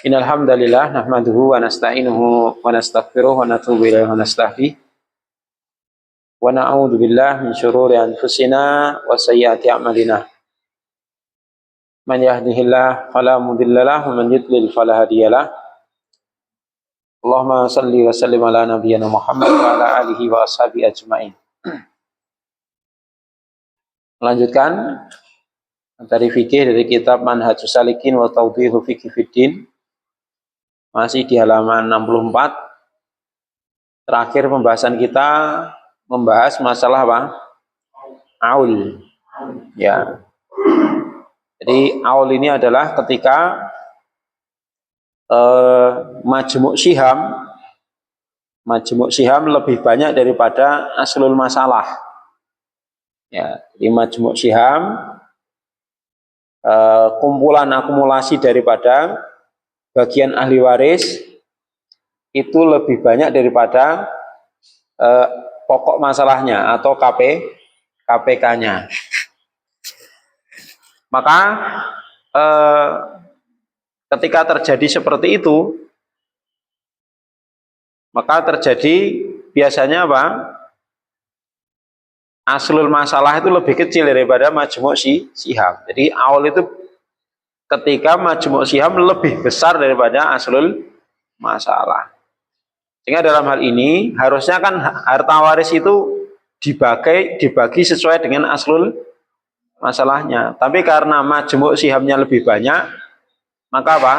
Innal hamdalillah nahmaduhu wa nasta'inuhu wa nastaghfiruh wa natubu ilaihi wa nastahdiih wa na'udzu billahi min syururi anfusina wa sayyiati a'malina. Man yahdihillahu fala mudhillalah wa man yudlil fala hadiyalah. Allahumma shalli wa sallim ala nabiyyina Muhammad wa ala alihi wa ashabihi ajmain. Melanjutkan dari fikih dari kitab Manhajus Salikin wa Tawdhihu Fiqhi Fiddin. Masih di halaman 64. Terakhir pembahasan kita membahas masalah apa? Aul. Ya. Jadi aul ini adalah ketika majmu' syiham lebih banyak daripada aslul masalah. Ya, di majmu' syiham kumpulan akumulasi daripada bagian ahli waris itu lebih banyak daripada pokok masalahnya atau KPK-nya. Maka ketika terjadi seperti itu, maka terjadi biasanya apa? Aslul masalah itu lebih kecil daripada majmu' syiham. Jadi aul itu ketika majmu' syiham lebih besar daripada aslul masalah. Sehingga dalam hal ini harusnya kan harta waris itu dibagi sesuai dengan aslul masalahnya. Tapi karena majmu' syihamnya lebih banyak, maka apa?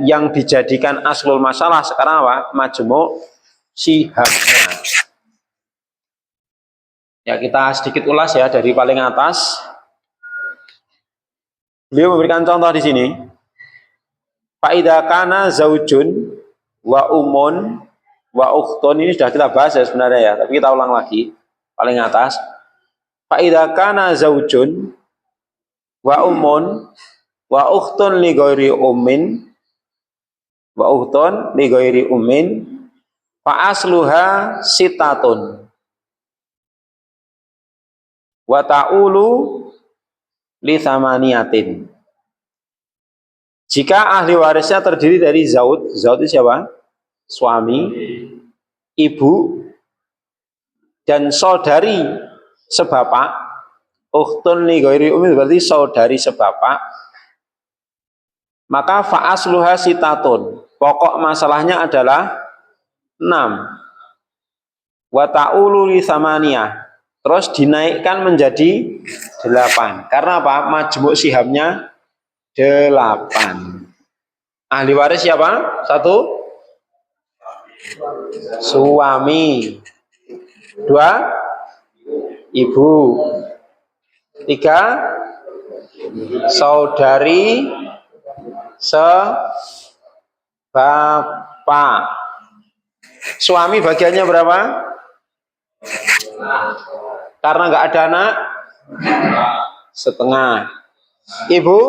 Yang dijadikan aslul masalah sekarang apa? Majmu' syihamnya. Ya, kita sedikit ulas ya dari paling atas. Beliau memberikan contoh di sini. Fa idza kana zaujun wa umun wa ukhtun, ini sudah kita bahas ya sebenarnya ya, tapi kita ulang lagi paling atas. Fa idza kana zaujun wa umun wa ukhtun li ghairi ummin wa ukhtun li ghairi ummin fa asluha sitatun wa ta'ulu li thamaniyatin. Jika ahli warisnya terdiri dari zaud itu siapa? Suami, ibu, dan saudari sebapak. Ukhtun li ghairi ummi berarti saudari sebapak. Maka fa asluha sitatun. Pokok masalahnya adalah 6. Wa ta'ulu li tsamaniyah. Terus dinaikkan menjadi 8. Karena apa? Majmu' syihamnya 8. Ahli waris siapa? 1. Suami. 2. Ibu. 3. Saudari sebapak. Suami bagiannya berapa? Karena nggak ada anak, setengah. Ibu,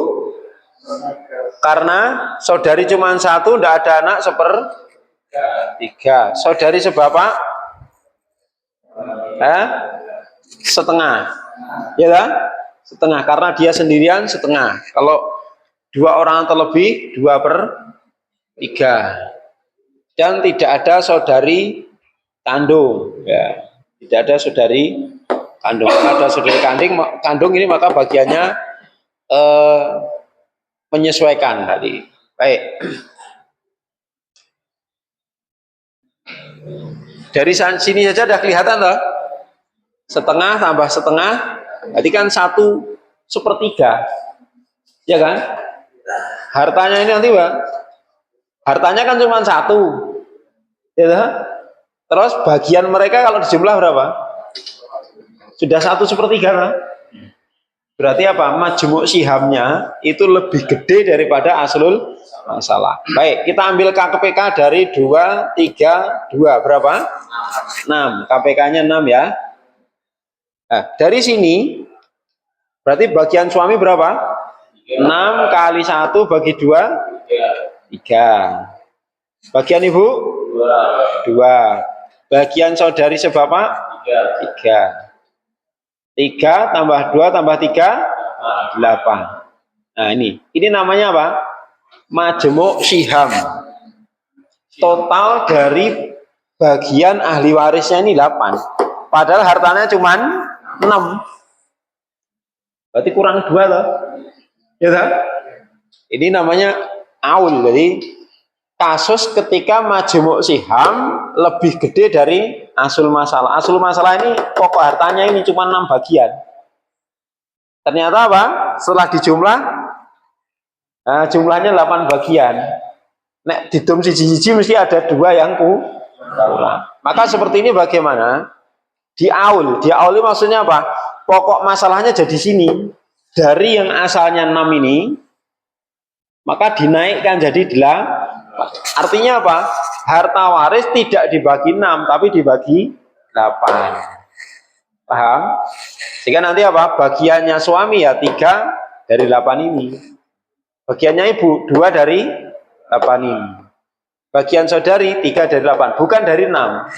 karena saudari cuma 1, nggak ada anak, 1/3. Saudari sebapak, setengah. Ya kan? Setengah, karena dia sendirian setengah. Kalau 2 orang atau lebih, 2/3. Dan tidak ada saudari kandung, ya. Tidak ada saudari kandung. Kalau ada saudari kandung ini maka bagiannya menyesuaikan tadi. Baik. Dari sini saja sudah kelihatan loh. Setengah tambah setengah, berarti kan 1/3. Ya kan? Hartanya ini nanti, Pak. Hartanya kan cuma 1. Ya kan? Terus bagian mereka kalau dijumlah berapa? Sudah 1/3 kan? Berarti apa? Majmu' syihamnya itu lebih gede daripada aslul masalah. Baik, kita ambil KPK dari 2, 3, 2. Berapa? 6. KPK-nya 6 ya. Nah, dari sini berarti bagian suami berapa? 6 kali 1 bagi 2, 3. Bagian ibu? 2. Bagian saudari sebapak? 3. 3 tambah 2 tambah 3, 8. Nah ini namanya apa? majmu' syiham. Total dari bagian ahli warisnya ini 8. Padahal hartanya cuma 6. Berarti kurang 2 loh. Ya kan? Ini namanya aul. Jadi kasus ketika majmu' syiham lebih gede dari asul masalah. Asul masalah ini pokok hartanya ini cuma 6 bagian. Ternyata apa? Setelah dijumlah, nah, jumlahnya 8 bagian. Nek didum siji-siji mesti ada 2 yang kurang. Maka seperti ini bagaimana? Diaul ini maksudnya apa? Pokok masalahnya jadi sini. Dari yang asalnya 6 ini, maka dinaikkan jadi 8. Artinya apa? Harta waris tidak dibagi 6, tapi dibagi 8. Paham? Sehingga nanti apa? Bagiannya suami ya 3 dari 8 ini. Bagiannya ibu 2 dari 8 ini. Bagian saudari 3 dari 8, bukan dari 6.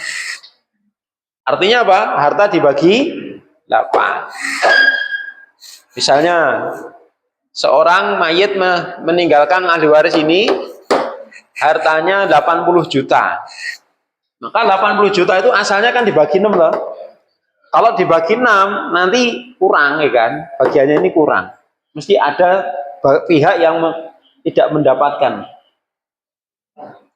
Artinya apa? Harta dibagi 8. Misalnya seorang mayit meninggalkan ahli waris ini hartanya 80 juta. Maka 80 juta itu asalnya kan dibagi 6 loh. Kalau dibagi 6 nanti kurang ya kan? Bagiannya ini kurang. Mesti ada pihak yang tidak mendapatkan.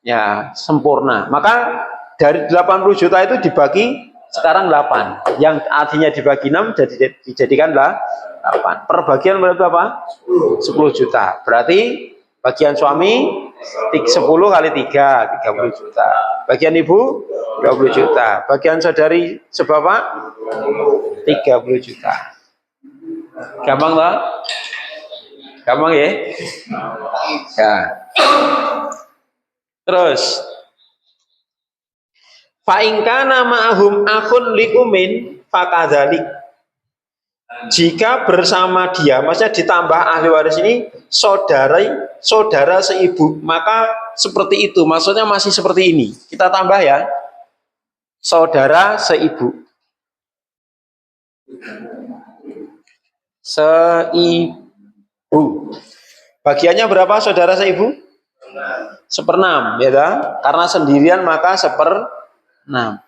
Ya, sempurna. Maka dari 80 juta itu dibagi sekarang 8. Yang artinya dibagi 6 dijadikanlah 8. Per bagian berapa? 10 juta. Berarti bagian suami 10 kali 3, 30 juta. Bagian ibu 20 juta. Bagian saudari seberapa? 30 juta. Gampang tak? Gampang ya? Ya. Terus fa'ingkana ma'ahum akhun li'umin fakadzalik. Jika bersama dia, maksudnya ditambah ahli waris ini saudara seibu, maka seperti itu. Maksudnya masih seperti ini. Kita tambah ya. Saudara seibu. Seibu. Bagiannya berapa saudara seibu? 1/6, ya kan? Karena sendirian maka 1/6.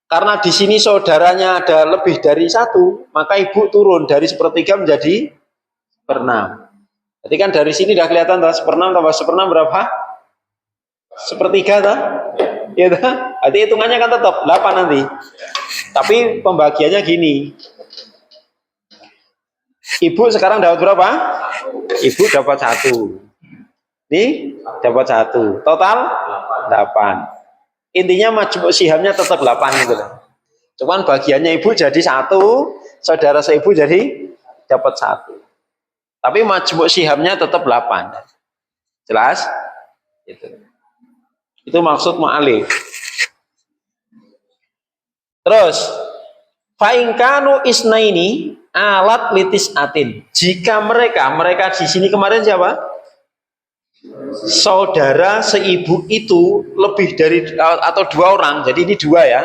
Karena di sini saudaranya ada lebih dari 1, maka ibu turun dari 1/3 menjadi 1/6. Jadi kan dari sini udah kelihatan 1/6 tambah 1/6 berapa? 1/3 toh? Ya toh? Berarti hitungannya kan tetap 8 nanti. Tapi pembagiannya gini. Ibu sekarang dapat berapa? Ibu dapat 1. Ini dapat 1. Total 8. Intinya majmu' syihamnya tetap 8 gitu loh. Cuman bagiannya ibu jadi 1, saudara seibu jadi dapat 1. Tapi majmu' syihamnya tetap 8. Jelas? Itu maksud mu'alif. Terus fa'ingkanu isnaini alat litis atin. Jika mereka di sini kemarin siapa? Saudara seibu itu lebih dari atau 2 orang, jadi ini 2 ya,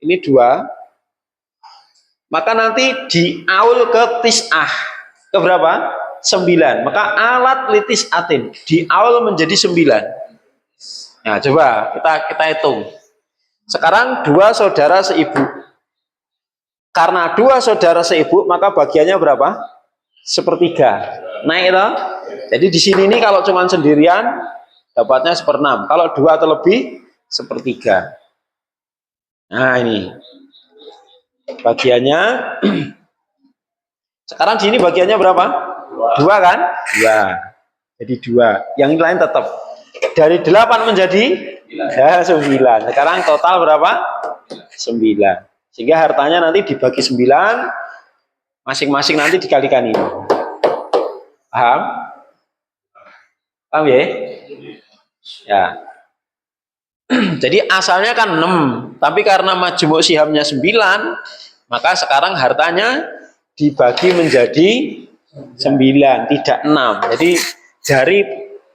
ini 2. Maka nanti diaul ke tis'ah, ke berapa? 9. Maka alat litis atin diaul menjadi 9. Nah coba kita hitung. Sekarang 2 saudara seibu. Karena 2 saudara seibu, maka bagiannya berapa? 1/3. Naik toh? Jadi di sini ini kalau cuma sendirian dapatnya 1/6. Kalau 2 atau lebih 1/3. Nah ini bagiannya. Sekarang di sini bagiannya berapa? 2 kan? 2. Jadi 2. Yang lain tetap. Dari 8 menjadi 9. Sekarang total berapa? 9. Sehingga hartanya nanti dibagi 9. Masing-masing nanti dikalikan ini. Paham? Paham ya? Ya. Jadi asalnya kan 6, tapi karena majmu' syihamnya 9, maka sekarang hartanya dibagi menjadi 9, tidak 6. Jadi dari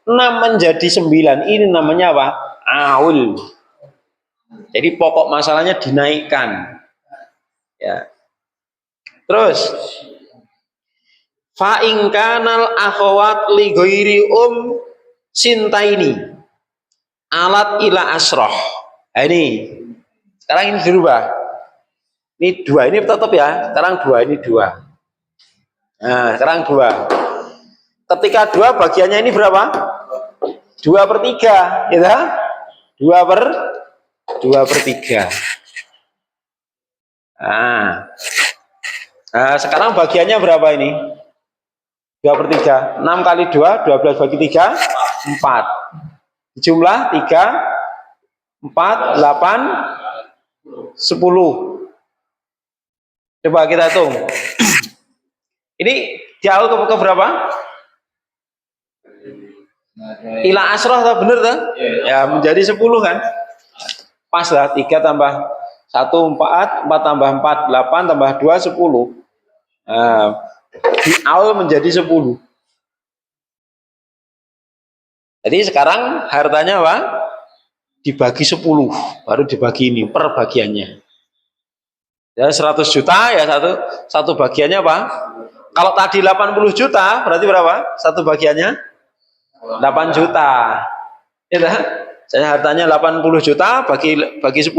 6 menjadi 9 ini namanya apa? Aul. Jadi pokok masalahnya dinaikkan. Ya. Terus fa in kanal akhawat li ghairi sintaini alat ila asroh. Nah, ini sekarang ini dirubah. Ini 2 ini tetap ya. Sekarang 2 ini 2. Nah, sekarang 2. Ketika 2 bagiannya ini berapa? 2/3, gitu. 2/3. Nah, sekarang bagiannya berapa ini? 2/3. 6 kali 2, 12 bagi 3, 4. Jumlah 3, 4, 8, 10. Coba kita hitung. Ini jauh ke berapa? Ila asroh, bener tuh? Ya, menjadi 10 kan? Pas lah, 3 tambah 1, 4, 4 tambah 4, 8 tambah 2, 10. Nah, di awal menjadi 10. Jadi sekarang hartanya apa? Dibagi 10, baru dibagi ini per bagiannya. Ya 100 juta ya satu bagiannya apa? Kalau tadi 80 juta berarti berapa? Satu bagiannya 8 juta. Ya, saya hartanya 80 juta bagi 10,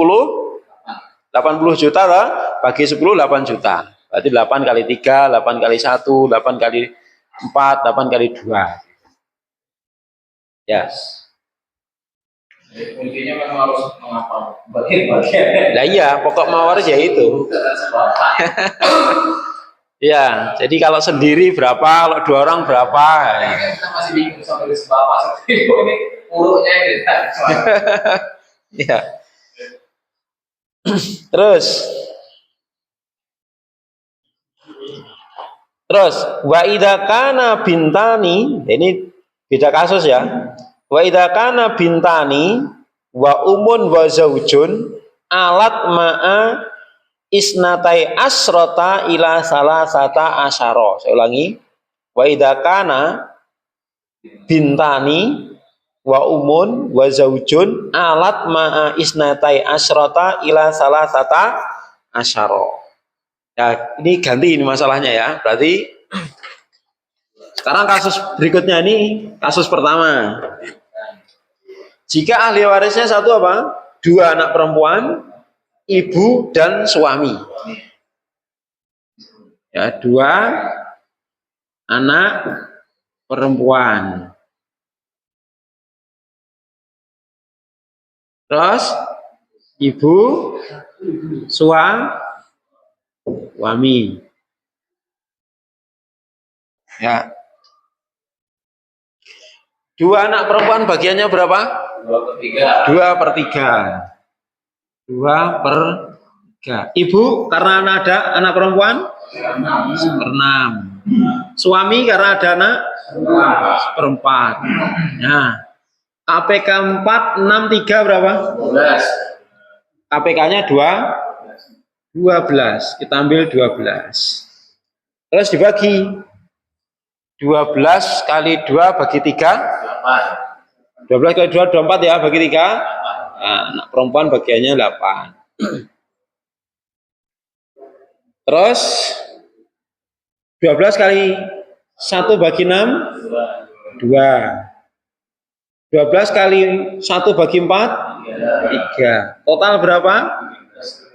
80 juta lah, bagi 10 8 juta. Berarti 8 kali 3, 8 kali 1, 8 kali 4, 8 kali 2. Ya. Intinya memang harus menghafal bagian-bagian. Nah iya, pokok mawaris ya itu. Ya, jadi kalau sendiri berapa, kalau 2 orang berapa? Ya, kita masih bingung sampai seberapa seperti ini urutnya gitu. Ya. Terus wa idza kana bintani, ini beda kasus ya. Wa idza kana bintani wa umun wa zaujun alat ma'a isnatai asrota ila salasata asyara. Saya ulangi. Wa idza kana bintani wa umun wa zaujun alat ma'a isnatai asrota ila salasata asyara. Ya, ini ganti ini masalahnya ya. Berarti sekarang kasus berikutnya ini kasus pertama. Jika ahli warisnya satu apa? 2 anak perempuan, ibu dan suami. Ya, 2 anak perempuan. Terus ibu, suami. Ya. 2 anak perempuan bagiannya berapa? 2/3. 2/3. Ibu karena ada anak perempuan 1/6. Suami karena ada anak 1/4. Nah, KPK 4, 6, 3 berapa? 12. KPK-nya 12. Kita ambil 12. Terus dibagi 12 kali 2 bagi 3, 12 kali 2, 24 ya, bagi 3. Nah, anak perempuan bagiannya 8. Terus 12 kali 1 bagi 6, 2. 12 kali 1 bagi 4, 3. Total berapa?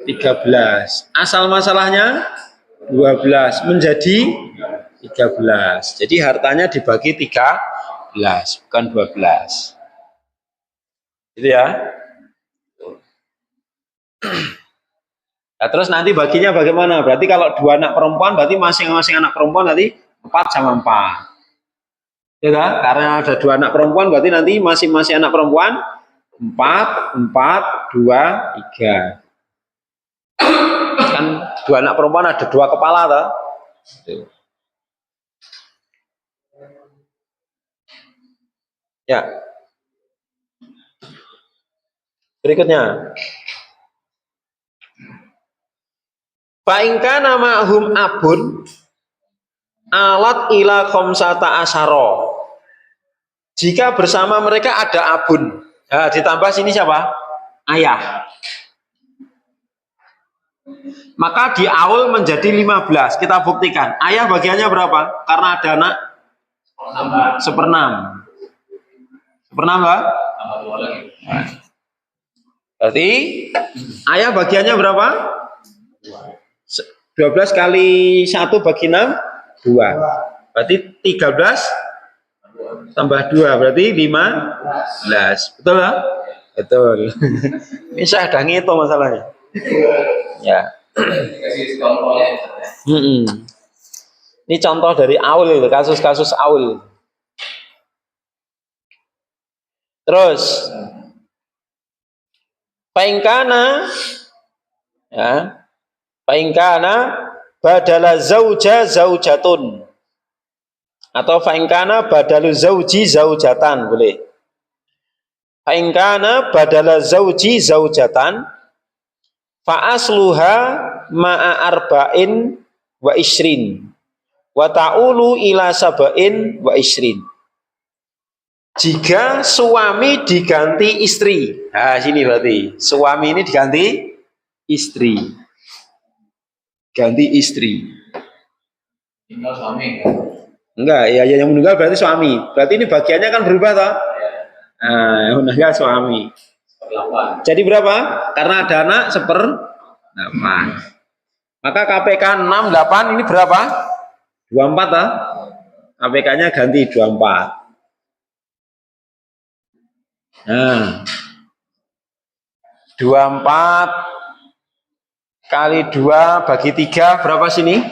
13. Asal masalahnya 12 menjadi 13. Jadi hartanya dibagi 13, bukan 12. Gitu ya. Nah, terus nanti baginya bagaimana? Berarti kalau 2 anak perempuan, berarti masing-masing anak perempuan nanti 4 sama 4. Ya kan? Karena ada 2 anak perempuan, berarti nanti masing-masing anak perempuan 4, 4, 2, 3. Kan 2 anak perempuan ada 2 kepala toh? Ya. Berikutnya. Fa'inka nama hum abun alat ila khamsata asyara. Jika bersama mereka ada abun. Nah, ditambah sini siapa? Ayah. Maka di awal menjadi 15. Kita buktikan. Ayah bagiannya berapa? Karena ada anak 1/6. Bernambah. Tambah 2 lagi. Berarti ayah bagiannya berapa? 12 kali 1 bagi 6 2. Berarti 13 tambah 2 berarti 15. Betul lah? Betul. Ini saya udah ngitung masalahnya. Ya. Dikasih contohnya. Ini contoh dari Aul itu, kasus-kasus Aul. Terus Paingkana ya. Paingkana badala zauja zaujatun. Atau paingkana badalu zauji zaujatan boleh. Paingkana badala zauji zaujatan fa asluha ma'a arba'in wa isrin wa ta'ulu ila sab'in wa isrin. Jika suami diganti istri, nah sini berarti suami ini diganti istri, ganti istri. Tinggal suami. Enggak, ya yang meninggal berarti suami. Berarti ini bagiannya kan berubah toh? Nah, yang meninggal suami. 8. Jadi berapa? Karena ada anak 1/8. Maka KPK 68 ini berapa? 24 toh? KPK-nya ganti 24. Nah, 24 kali 2 bagi 3 berapa sini?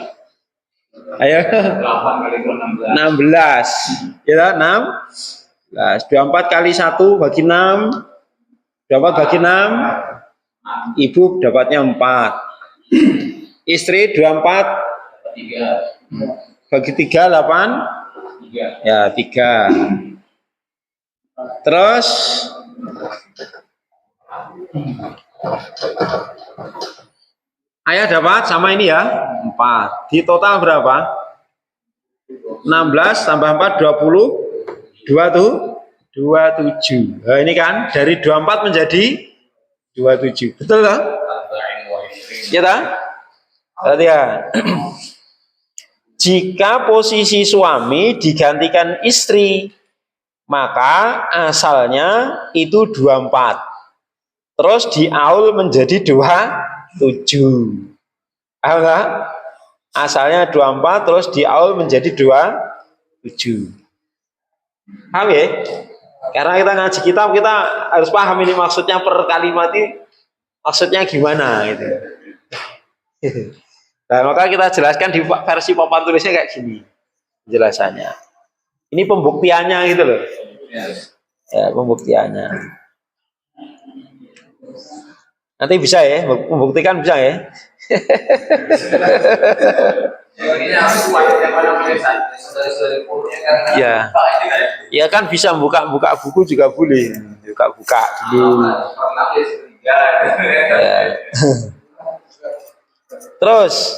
Ayo. 8 kali 2 16. 16. Ya, 16. 24 kali 1 bagi 6. 24 bagi 6. Ibu dapatnya 4. Istri 24 3. bagi 3 8. 3. Ya, 3. Terus ayah dapat sama ini ya 4. Di total berapa? 16 tambah 4 20. 2 tuh 27. Nah, ini kan dari 24 menjadi 27. Betul kan? Ya tak? Berarti ya. Jika posisi suami digantikan istri, maka asalnya itu 24. Terus diaul menjadi 27. Paham enggak? Asalnya 24 terus diaul menjadi 27. Paham ya? Karena kita ngaji kitab kita harus paham ini maksudnya per kalimat ini maksudnya gimana gitu. Nah, maka kita jelaskan di versi papan tulisnya kayak gini penjelasannya. Ini pembuktiannya gitu loh. Ya, pembuktiannya. Nanti bisa ya, membuktikan bisa ya. Ya. Ya kan bisa buka buku juga boleh. Buka dulu. Ya. Terus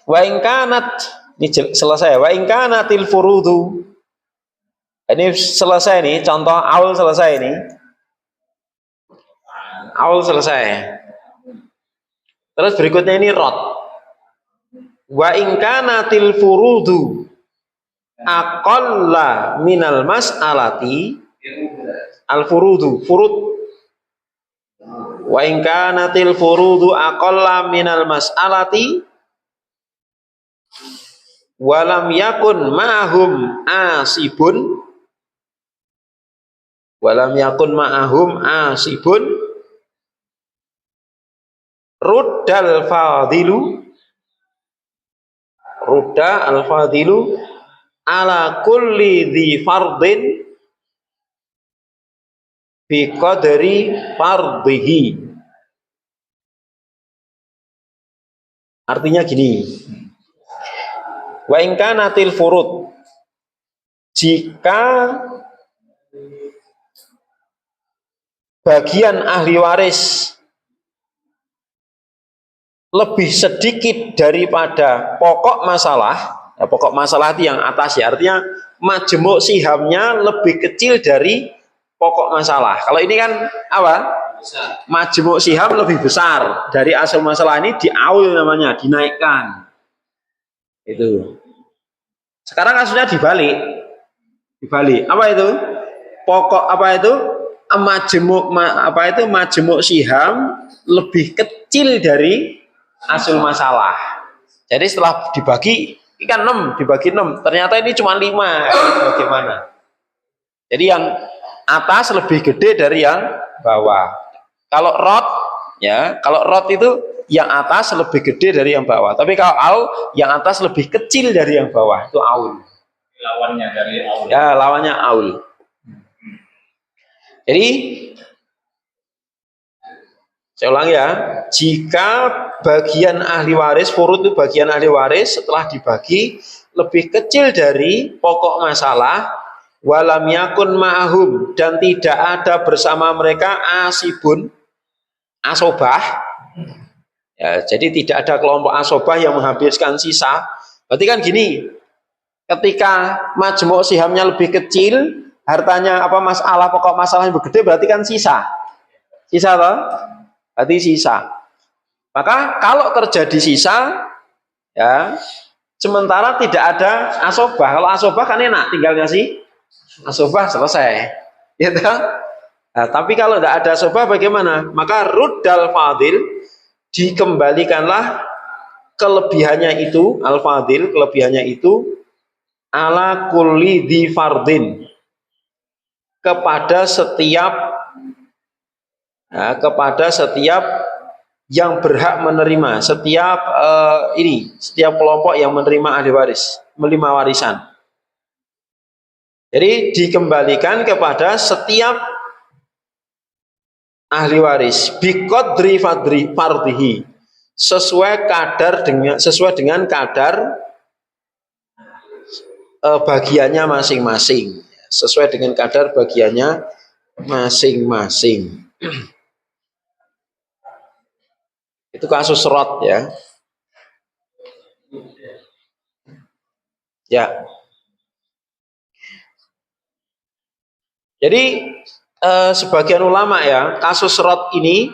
wa in kanat ini selesai. Wa in kanatil furudu. Ini selesai nih, contoh aul selesai nih. Aul selesai. Terus berikutnya ini rot. Wa in kanatil furudu aqalla minal mas'alati al furudu furud. Wa in kanatil furudu aqalla minal mas'alati walam yakun ma'ahum asibun rudda al fadilu ala kulli dhi fardin bi qadri fardhihi. Artinya gini, wa in kanatil furud, jika bagian ahli waris lebih sedikit daripada pokok masalah, ya pokok masalah itu yang atas ya, artinya majmuk sihamnya lebih kecil dari pokok masalah. Kalau ini kan apa? Majmuk siham lebih besar dari asal masalah, ini diaul namanya, dinaikkan. Itu. Sekarang kasusnya dibalik. Dibalik. Apa itu? Pokok apa itu? Majemuk siham lebih kecil dari asul masalah. Jadi setelah dibagi ikan 6 dibagi 6, ternyata ini cuma 5. Bagaimana? Jadi yang atas lebih gede dari yang bawah. Kalau rot ya, kalau rot itu yang atas lebih gede dari yang bawah. Tapi kalau aul yang atas lebih kecil dari yang bawah, itu aul. Lawannya dari aul. Ya, lawannya aul. Jadi saya ulang ya, jika bagian ahli waris, furud itu bagian ahli waris setelah dibagi lebih kecil dari pokok masalah, walam yakun ma'hum, dan tidak ada bersama mereka asibun, asobah, ya, jadi tidak ada kelompok asobah yang menghabiskan sisa. Berarti kan gini, ketika majmuk sihamnya lebih kecil, hartanya masalah pokok masalah yang lebih gede, berarti kan sisa toh? Berarti sisa. Maka kalau terjadi sisa, ya, sementara tidak ada asobah. Kalau asobah kan enak, tinggal ngasih asobah selesai. Gitu. Nah, tapi kalau tidak ada asobah bagaimana? Maka ruddal fadil, dikembalikanlah kelebihannya itu, al fadil, kelebihannya itu ala kulli di fardin, kepada setiap yang berhak menerima, setiap kelompok yang menerima ahli waris, menerima warisan. Jadi dikembalikan kepada setiap ahli waris biqadri fardhihi, sesuai dengan kadar bagiannya masing-masing, sesuai dengan kadar bagiannya masing-masing. Itu kasus rot ya. Ya. Jadi sebagian ulama ya, kasus rot ini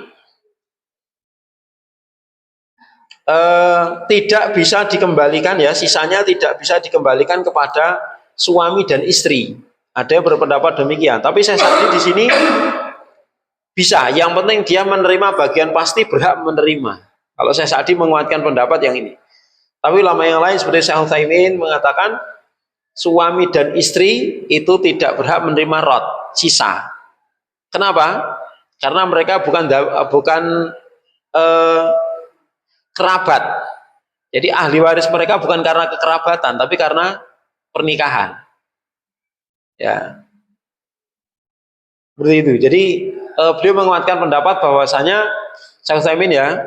tidak bisa dikembalikan ya, sisanya tidak bisa dikembalikan kepada suami dan istri. Ada yang berpendapat demikian, tapi saya sadari di sini bisa. Yang penting dia menerima bagian pasti, berhak menerima. Kalau saya Sa'di menguatkan pendapat yang ini. Tapi ulama yang lain seperti Syekh Utsaimin mengatakan suami dan istri itu tidak berhak menerima rot, sisa. Kenapa? Karena mereka bukan kerabat. Jadi ahli waris mereka bukan karena kekerabatan, tapi karena pernikahan. Ya. Seperti itu. Jadi beliau menguatkan pendapat bahwasanya Syekh Utsaimin ya,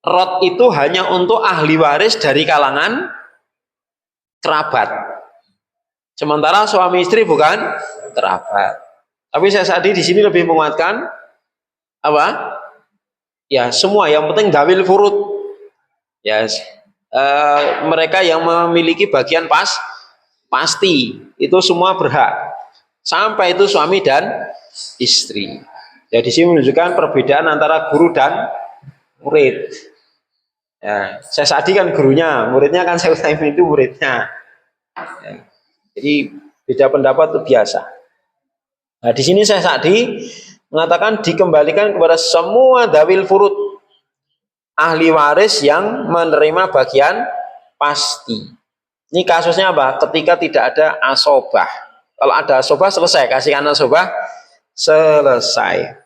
rot itu hanya untuk ahli waris dari kalangan kerabat. Sementara suami istri bukan kerabat. Tapi saya Sa'di di sini lebih menguatkan apa? Ya, semua yang penting dawil furud. Ya, mereka yang memiliki bagian pasti itu semua berhak. Sampai itu suami dan istri. Ya, di sini menunjukkan perbedaan antara guru dan murid. Ya, saya Sa'di kan gurunya, muridnya kan saya Utsaimin itu muridnya. Ya, jadi beda pendapat itu biasa. Nah, di sini saya Sa'di mengatakan dikembalikan kepada semua dawil furud, ahli waris yang menerima bagian pasti. Ini kasusnya apa? Ketika tidak ada asobah. Kalau ada asobah selesai, kasihkan asobah selesai.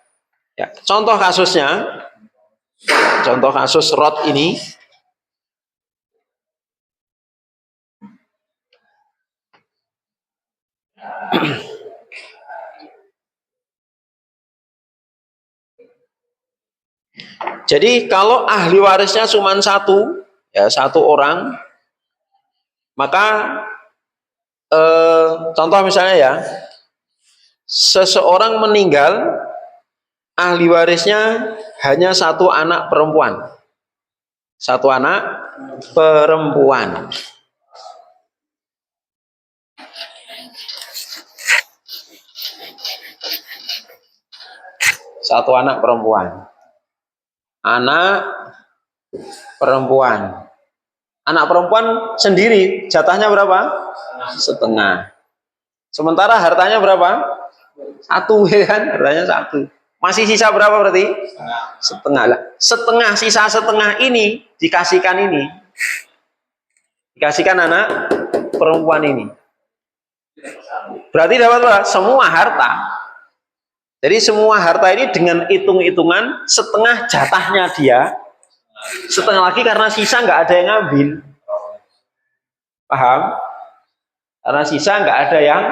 Ya, contoh kasus rot ini. Jadi kalau ahli warisnya cuma satu, ya satu orang, maka contoh misalnya ya, seseorang meninggal, ahli warisnya hanya satu anak perempuan. Satu anak perempuan. Satu anak perempuan. Anak perempuan. Anak perempuan sendiri, jatahnya berapa? Setengah. Sementara hartanya berapa? 1, ya kan? Hartanya 1. Masih sisa berapa berarti? Setengah lah. Setengah, sisa setengah ini dikasihkan ini. Dikasihkan anak perempuan ini. Berarti dapat apa? Semua harta. Jadi semua harta ini dengan hitung-hitungan setengah jatahnya dia, setengah lagi karena sisa nggak ada yang ngambil. Paham? Karena sisa nggak ada yang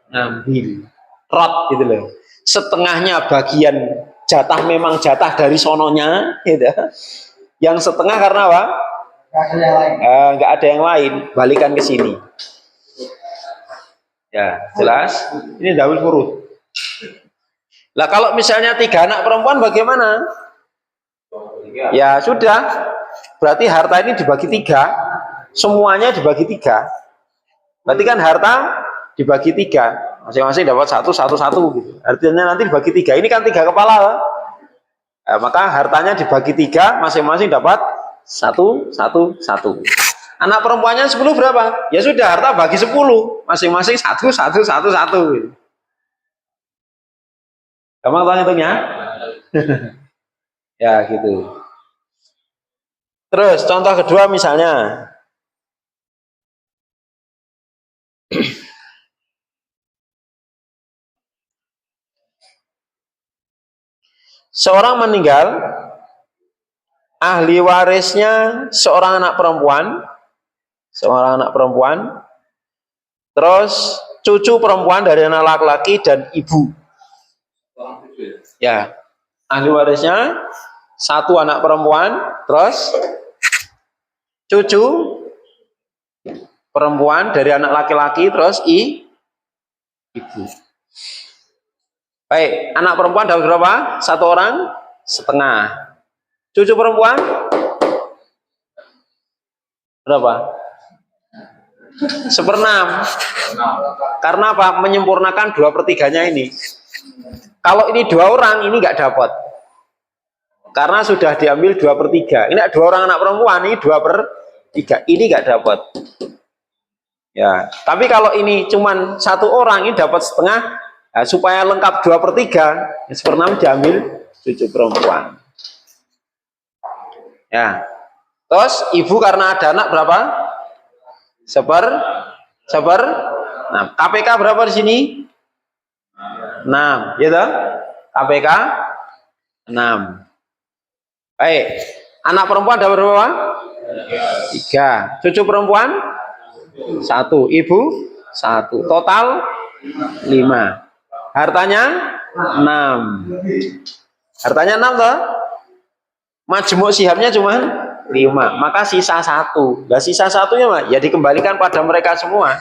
ngambil. Rot gitu loh. Setengahnya bagian jatah memang jatah dari sononya, gitu. Yang setengah karena apa? Nggak ada yang lain. Balikan ke sini. Ya, jelas. Ini dawil furud. Lah kalau misalnya 3 anak perempuan bagaimana? Ya sudah. Berarti harta ini dibagi 3. Semuanya dibagi 3. Berarti kan harta dibagi 3. Masing-masing dapat 1, 1, 1 gitu. Artinya nanti dibagi 3. Ini kan 3 kepala. Nah, maka hartanya dibagi 3, masing-masing dapat 1, 1, 1. Anak perempuannya 10 berapa? Ya sudah, harta bagi 10, masing-masing 1, 1, 1, 1 gitu. Gampang tahu hitungnya? Ya gitu. Terus contoh kedua misalnya, seorang meninggal, ahli warisnya seorang anak perempuan, terus cucu perempuan dari anak laki-laki dan ibu. Ya, ahli warisnya 1 anak perempuan, terus cucu perempuan dari anak laki-laki, terus ibu. Baik, anak perempuan dapat berapa? 1 orang setengah. Cucu perempuan berapa? 1/6. Karena apa? Menyempurnakan 2/3-nya ini. Kalau ini 2 orang, ini nggak dapat. Karena sudah diambil 2/3. Ini 2 orang anak perempuan, ini 2/3. Ini nggak dapat. Ya, tapi kalau ini cuman 1 orang, ini dapat setengah. Nah, supaya lengkap 2/3, 1/6 diambil cucu perempuan. Ya. Terus ibu karena ada anak berapa? 1/6. KPK berapa di sini? 6, gitu. KPK 6. Baik. Anak perempuan ada berapa? 3. Cucu perempuan 1. Ibu 1. Total 5. Hartanya 6. Hartanya 6 toh? Majmuk sihamnya cuma 5. Maka sisa 1. Nah, sisa 1-nya mah ya dikembalikan pada mereka semua.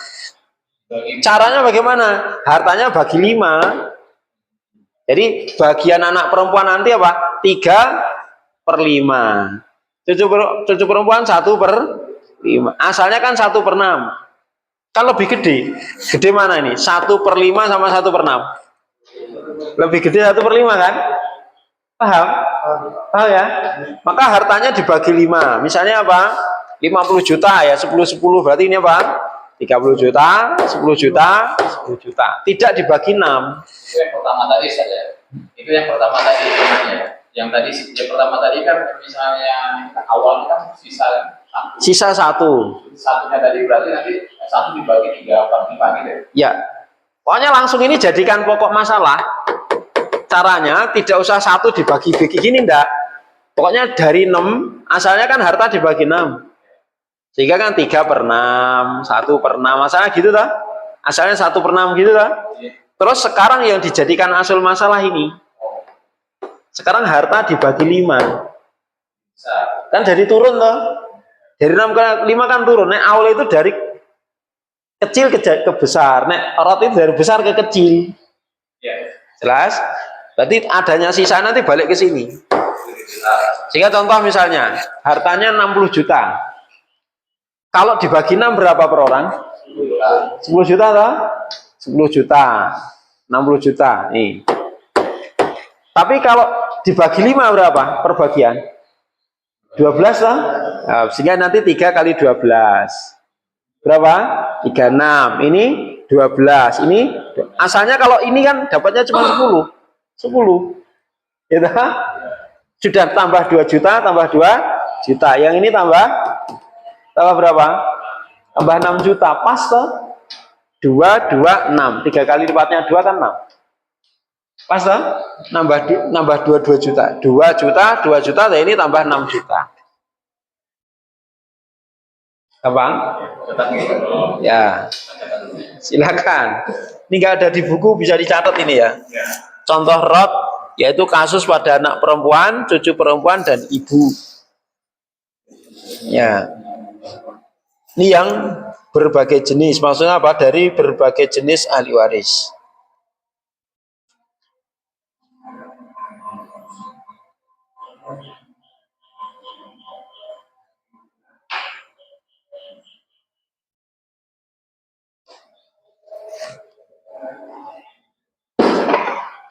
Caranya bagaimana? Hartanya bagi 5. Jadi bagian anak perempuan nanti apa? 3/5. Cucu perempuan 1/5. Asalnya kan 1/6. Kan lebih gede. Gede mana ini? 1/5 sama 1/6. Lebih gede 1/5 kan? Paham? Paham ya? Maka hartanya dibagi 5. Misalnya apa? 50 juta ya, 10-10 berarti ini apa? 30 juta, 10 juta, 10 juta. Tidak dibagi 6. Itu yang pertama tadi saja. Itu yang pertama tadi sebenarnya. Yang tadi yang pertama tadi kan misalnya awalnya kan sisa 1. Sisa 1. Satunya tadi berarti nanti 1 dibagi 3 pagi-pagi deh. Ya. Pokoknya langsung ini jadikan pokok masalah. Caranya tidak usah 1 dibagi-bagi gini enggak. Pokoknya dari 6, asalnya kan harta dibagi 6. Sehingga kan 3/6, 1/6, masalah gitu toh. Asalnya 1/6 gitu toh. Terus sekarang yang dijadikan asal masalah ini. Sekarang harta dibagi 5. Kan jadi turun toh. Dari 6 ke 5 kan turun. Nek awal itu dari kecil ke besar. Nek rot itu dari besar ke kecil. Jelas? Berarti adanya sisa nanti balik ke sini. Sehingga contoh misalnya, hartanya 60 juta. Kalau dibagi 6 berapa per orang? 10 juta toh? 10 juta. 60 juta. Nih. Tapi kalau dibagi 5 berapa per bagian? 12 toh? Nah, sehingga nanti 3 kali 12. Berapa? 36. Ini 12. Ini asalnya kalau ini kan dapatnya cuma 10. 10. Ya, sudah tambah 2 juta, tambah 2 juta. Yang ini tambah berapa? Tambah 6 juta. Pas toh? 2, 2, 6. 3 kali lipatnya 2 kan 6. Pas toh? Nambah 2 juta. 2 juta, 2 juta, nah ini tambah 6 juta. Gampang? Ya. Silakan. Ini nggak ada di buku, bisa dicatat ini ya. Contoh rot yaitu kasus pada anak perempuan, cucu perempuan dan ibu. Ya. Ini yang berbagai jenis. Maksudnya apa? Dari berbagai jenis ahli waris.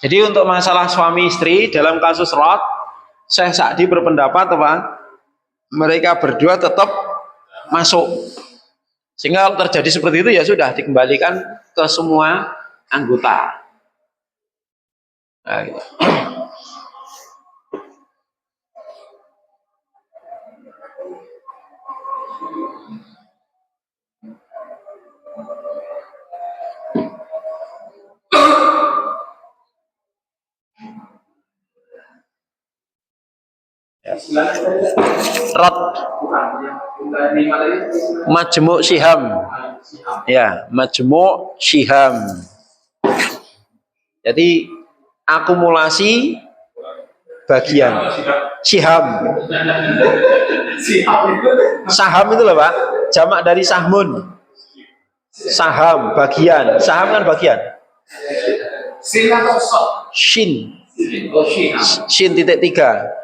Jadi untuk masalah suami istri dalam kasus rot, Syekh Sa'di berpendapat apa? Mereka berdua tetap masuk. Sehingga kalau terjadi seperti itu ya sudah dikembalikan ke semua anggota. Nah, gitu. Rot Majmu' Syiham. Ya, Majmu' Syiham. Jadi akumulasi bagian Syiham. Saham itu loh Pak, jamak dari sahmun. Saham, bagian. Saham kan bagian. Shin. Shin titik 3.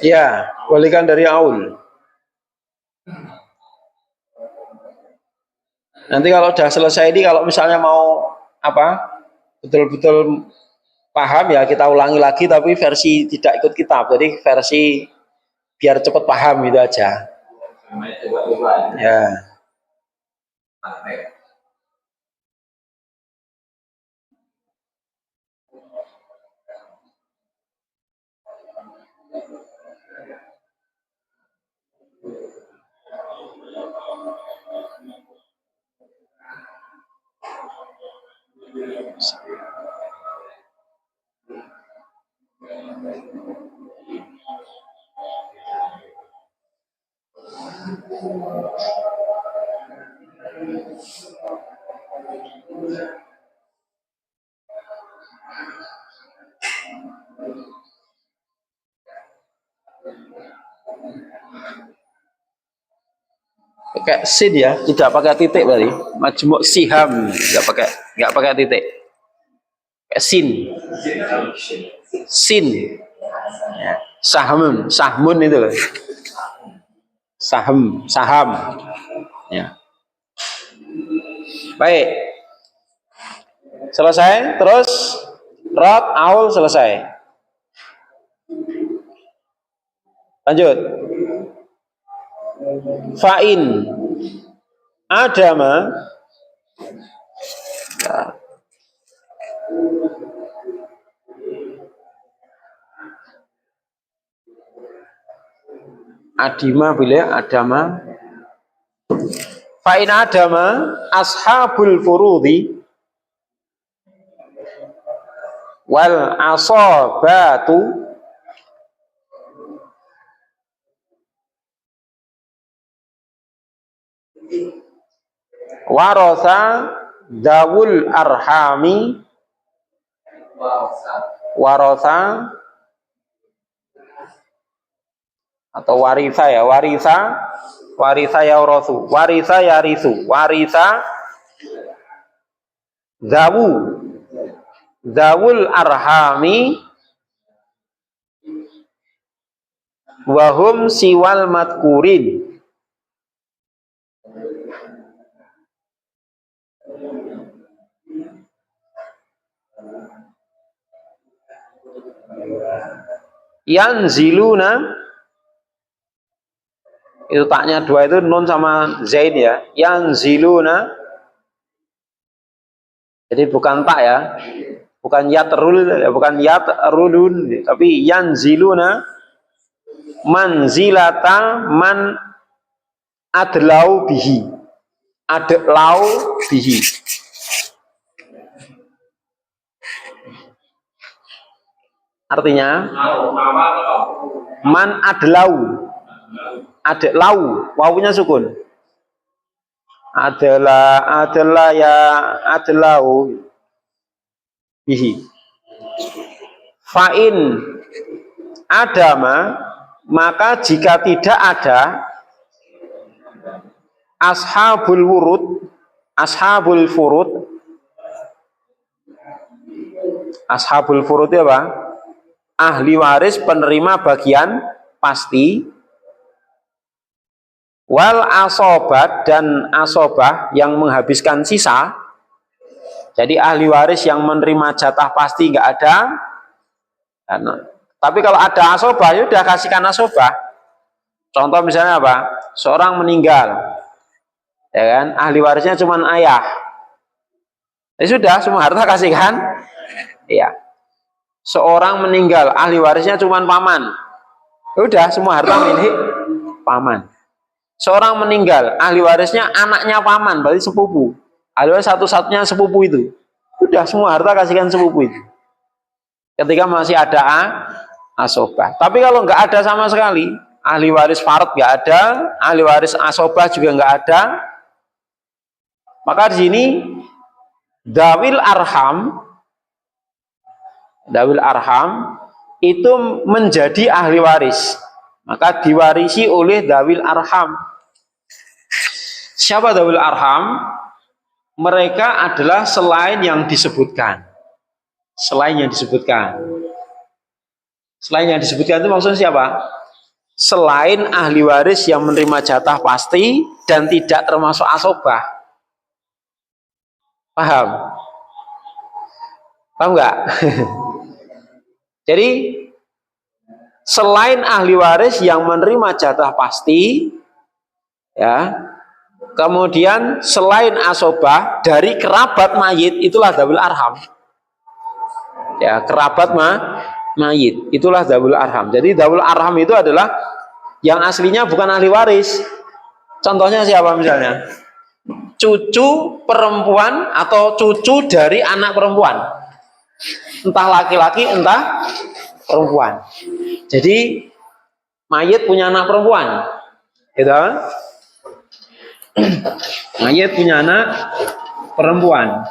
Ya, balikan dari aul. Nanti kalau sudah selesai ini, kalau misalnya mau apa, betul-betul paham ya kita ulangi lagi, tapi versi tidak ikut kitab, jadi versi biar cepat paham gitu aja. Ya. Pakai sin ya, tidak pakai titik berarti. Majmu' Syiham, nggak pakai titik. Pakai sin. Sin. Ya. Sahmun itu loh. Saham. Ya. Baik. Selesai, terus rot aul selesai. Lanjut. Fa'in adama nah. Adima bila adama fa'in adama ashabul furudi wal asabatu warasa dawul arhami warasa atau warisa ya, warisa ya rasu, warisa yarisu, warisa zawul arhami wahum siwal madkurin. Yanziluna, itu taknya dua, itu nun sama zain ya. Yanziluna, jadi bukan tak ya, bukan yatrul ya, bukan yatrulun, tapi yanziluna manzilata man adlau bihi, adlau bihi. Artinya man adlau, wawunya sukun, adalah ya adlau bihi. Fa'in adama, maka jika tidak ada ashabul furud ya Pak, ahli waris penerima bagian pasti, wal asobat, dan asobah yang menghabiskan sisa. Jadi ahli waris yang menerima jatah pasti nggak ada. Tapi kalau ada asobah, ya udah kasihkan asobah. Contoh misalnya apa? Seorang meninggal, ya kan? Ahli warisnya cuma ayah. Ya sudah, semua harta kasihkan. Iya. Seorang meninggal, ahli warisnya cuma paman. Udah, semua harta milik paman. Seorang meninggal, ahli warisnya anaknya paman, berarti sepupu. Ahli waris satu-satunya sepupu itu. Udah, semua harta kasihkan sepupu itu. Ketika masih ada asobah. Tapi kalau nggak ada sama sekali, ahli waris farad nggak ada, ahli waris asobah juga nggak ada, maka di sini dawil arham itu menjadi ahli waris, maka diwarisi oleh dawil arham. Siapa dawil arham? Mereka adalah selain yang disebutkan. Selain yang disebutkan itu maksudnya siapa? Selain ahli waris yang menerima jatah pasti dan tidak termasuk asobah. Paham nggak? Jadi selain ahli waris yang menerima jatah pasti, ya, kemudian selain asobah dari kerabat mayit, itulah dawil arham. Ya, kerabat mayit, itulah dawil arham. Jadi dawil arham itu adalah yang aslinya bukan ahli waris. Contohnya siapa misalnya? Cucu perempuan atau cucu dari anak perempuan. Entah laki-laki, entah perempuan. Jadi mayit punya anak perempuan, gitu. Mayit punya anak perempuan.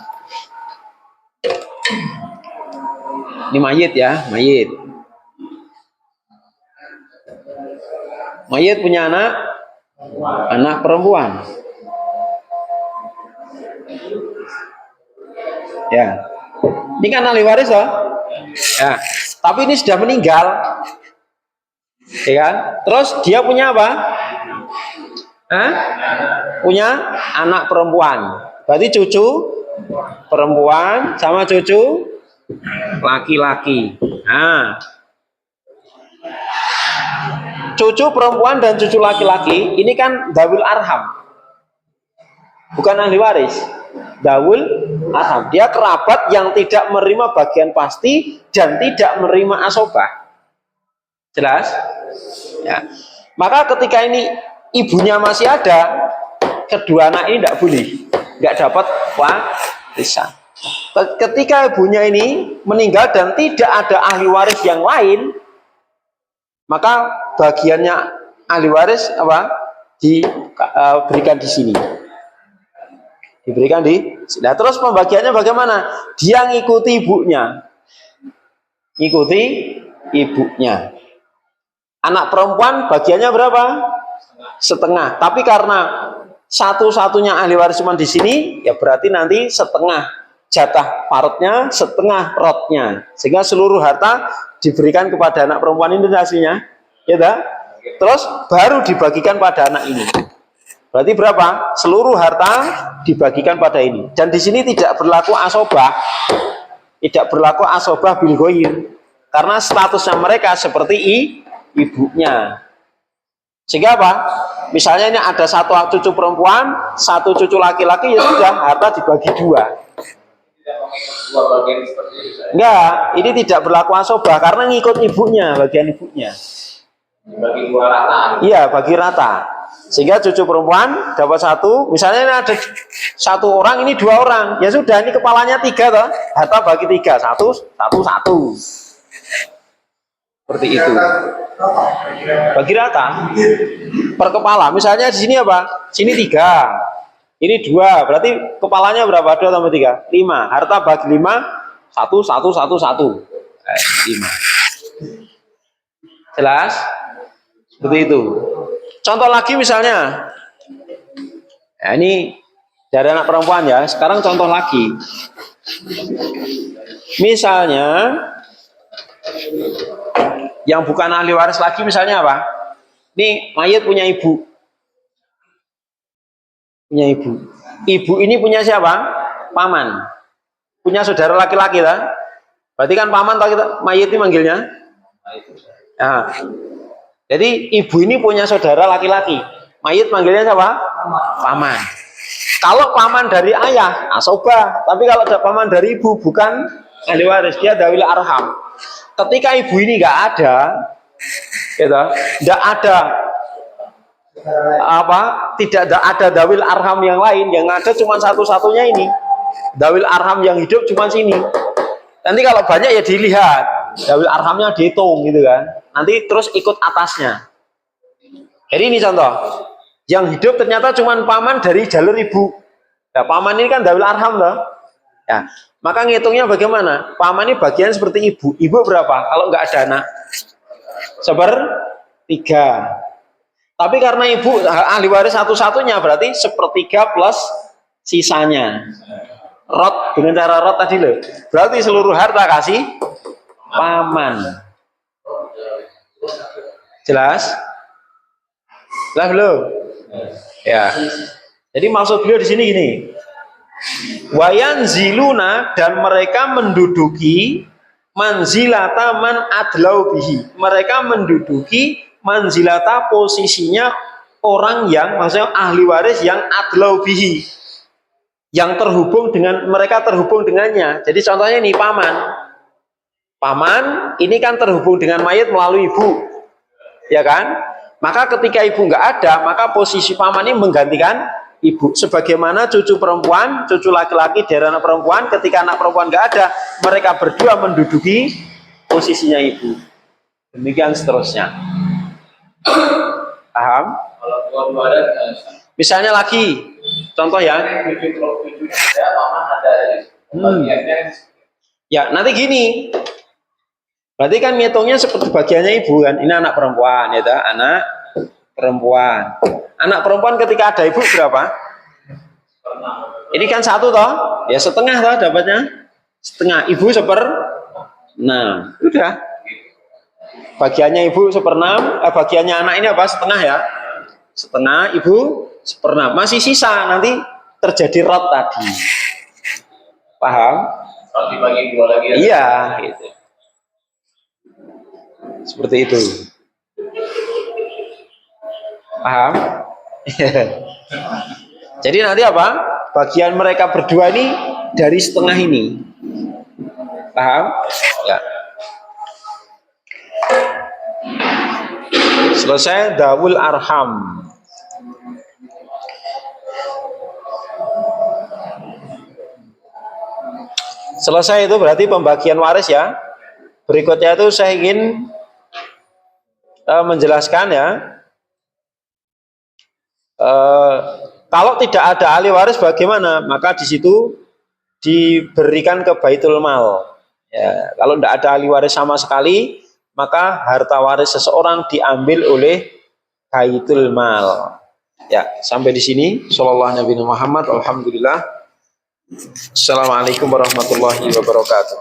Ini mayit ya, mayit. Mayit punya anak perempuan. Ya. Ini kan ahli waris loh. Ya. Tapi ini sudah meninggal. Ya kan? Terus dia punya apa? Punya anak perempuan. Berarti cucu perempuan sama cucu laki-laki. Nah, cucu perempuan dan cucu laki-laki ini kan dawil arham, bukan ahli waris. Dawil arham, dia kerabat yang tidak menerima bagian pasti dan tidak menerima asobah. Jelas? Ya. Maka ketika ini ibunya masih ada, kedua anak ini tidak boleh, nggak dapat warisan. Ketika ibunya ini meninggal dan tidak ada ahli waris yang lain, maka bagiannya ahli waris apa? Diberikan di sini. Diberikan di sini. Nah, terus pembagiannya bagaimana? Dia ngikuti ibunya. Ngikuti ibunya. Anak perempuan bagiannya berapa? Setengah. Tapi karena satu-satunya ahli waris cuma di sini, ya berarti nanti setengah. jatah parutnya, setengah rotnya, sehingga seluruh harta diberikan kepada anak perempuan ini hasilnya, ya tak? Terus baru dibagikan pada anak ini. Berarti berapa? Seluruh harta dibagikan pada ini. Dan di sini tidak berlaku asobah, tidak berlaku asobah bil ghair, karena statusnya mereka seperti ibunya. Sehingga apa? Misalnya ini ada satu cucu perempuan, satu cucu laki-laki, ya sudah, harta dibagi dua. Tidak mengikut dua bagian seperti itu. Enggak, ini tidak berlaku asobah karena ngikut ibunya, bagian ibunya. Bagi dua rata. Iya, bagi rata. Sehingga cucu perempuan dapat satu, misalnya ini ada satu orang, ini dua orang, ya sudah, ini kepalanya tiga toh, harta bagi tiga, satu. Seperti itu. Bagi rata. Per kepala, misalnya di sini apa? Sini tiga, ini dua, berarti kepalanya berapa? 2 tambah 3, 5. Harta bagi 5, 1. 5. Jelas? Seperti itu. Contoh lagi misalnya, ya ini dari anak perempuan ya. Sekarang contoh lagi. Misalnya, yang bukan ahli waris lagi misalnya apa? Ini mayat punya ibu. Punya ibu. Ibu ini punya siapa? Paman. Punya saudara laki-laki lah. Berarti kan paman atau kita mayat ini manggilnya? Nah, jadi ibu ini punya saudara laki-laki. Mayit manggilnya siapa? Paman. Kalau paman dari ayah, asobah. Tapi kalau ada paman dari ibu, bukan ahli waris, dia dawil arham. Ketika ibu ini nggak ada, gitu, nggak ada tidak ada dawil arham yang lain, yang ada cuma satu-satunya ini. Dawil arham yang hidup cuma sini. Nanti kalau banyak ya dilihat, dawil arhamnya dihitung gitu kan. Nanti terus ikut atasnya. Jadi ini contoh. Yang hidup ternyata cuma paman dari jalur ibu. Nah, paman ini kan dawil arham loh. Ya, maka ngitungnya bagaimana? Paman ini bagian seperti ibu. Ibu berapa? Kalau nggak ada anak, 1/3. Tapi karena ibu ahli waris satu-satunya, berarti 1/3 plus sisanya. Rot dengan cara rot tadi loh. Berarti seluruh harta kasih paman. Jelas? Jelas belum? Ya. Jadi maksud beliau di sini gini. Wayan ziluna, dan mereka menduduki manzilata man adlau bihi. Mereka menduduki manzilata, posisinya orang yang maksudnya ahli waris yang adlau bihi, yang terhubung dengan mereka, terhubung dengannya. Jadi contohnya ini paman ini kan terhubung dengan mayat melalui ibu, ya kan? Maka ketika ibu nggak ada, maka posisi paman ini menggantikan ibu. Sebagaimana cucu perempuan, cucu laki-laki dari anak perempuan, ketika anak perempuan nggak ada, mereka berdua menduduki posisinya ibu. Demikian seterusnya. Paham? Kalau dua-dua ada, Misalnya lagi, contoh ya. Ya, nanti gini. Berarti kan ngitungnya seperti bagiannya ibu kan. Ini anak perempuan, ya, anak perempuan. Anak perempuan ketika ada ibu berapa? Ini kan 1 toh? Ya setengah toh dapatnya. Setengah. Ibu 1/6. Udah. Bagiannya ibu 1/6. Bagiannya anak ini apa? Setengah ya. Setengah, ibu 1/6. Masih sisa, nanti terjadi rot tadi. Paham? kalau dibagi dua lagi. Iya, gitu. Seperti itu. Paham? Jadi nanti apa? Bagian mereka berdua ini dari setengah ini. Paham? Ya. Selesai dawul arham. Selesai itu berarti pembagian waris ya. Berikutnya itu saya ingin menjelaskan ya. Kalau tidak ada ahli waris bagaimana? Maka di situ diberikan ke baitul mal. Ya, kalau tidak ada ahli waris sama sekali, maka harta waris seseorang diambil oleh baitul mal. Ya, sampai di sini. Shallallahu Nabi Muhammad. Alhamdulillah. Assalamualaikum warahmatullahi wabarakatuh.